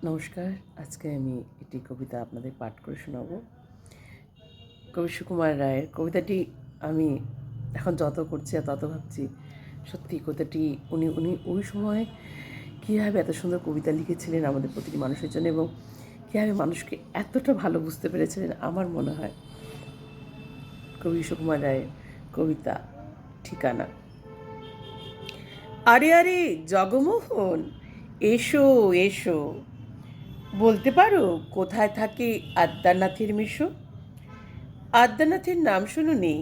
নমস্কার। আজকে আমি একটি কবিতা আপনাদের পাঠ করে শোনাবো। কবি সুকুমার রায়ের কবিতাটি আমি এখন যত করছি আর তত ভাবছি সত্যি কবিতাটি উনি উনি ওই সময় কীভাবে এত সুন্দর কবিতা লিখেছিলেন আমাদের প্রতিটি মানুষের জন্য, এবং কীভাবে মানুষকে এতটা ভালো বুঝতে পেরেছিলেন। আমার মনে হয় কবি সুকুমার রায়ের কবিতা ঠিকানা। আরে আরে জগমোহন, এসো এসো, বলতে পারো কোথায় থাকে আদ্যানাথের মিশো? আদ্যানাথের নাম শুনুনি?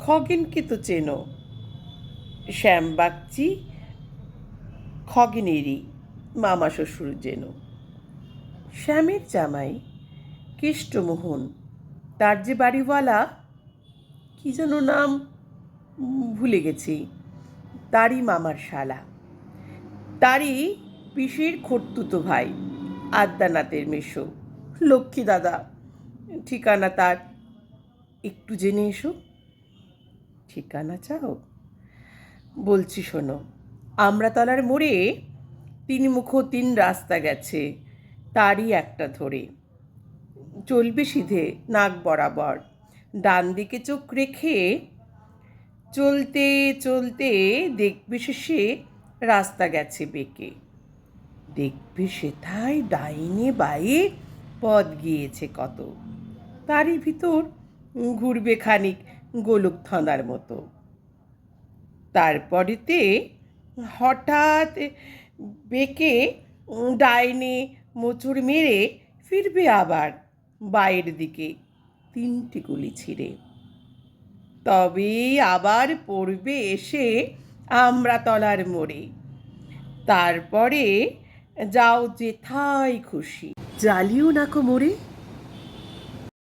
খগেনকে তো চেনো। শ্যামবাগচি খগেনেরই মামা শ্বশুর যেন। শ্যামের জামাই কেষ্টমোহন, তার যে বাড়িওয়ালা, কি যেন নাম ভুলে গেছি, তারই মামার শালা, তারই পিসির খর্তুতো ভাই আদ্যানাথের মেশো লক্ষ্মী দাদা। ঠিকানা তার একটু জেনে এসো। ঠিকানা চাও? বলছি শোনো। আমড়াতলার মোড়ে 3 মুখো 3 রাস্তা গেছে, তারই একটা ধরে চলবে সিধে নাক বরাবর, ডান দিকে চোখ রেখে চলতে চলতে দেখবে শেষে রাস্তা গেছে বেঁকে। দেখবে সেথায় ডাইনে বাঁয়ে পথ গিয়েছে কত, তারই ভিতর ঘুরবে খানিক গোলক ধাঁধার মতো। তারপরেতে হঠাৎ বেঁকে ডাইনে মোচড় মেরে ফিরবে আবার বাইরের দিকে 3টে গুলি ছিঁড়ে। তবেই আবার পড়বে এসে আমড়াতলার মোড়ে। তারপরে যাও যেথায় খুশি, জ্বালিও নাকো মোড়ে।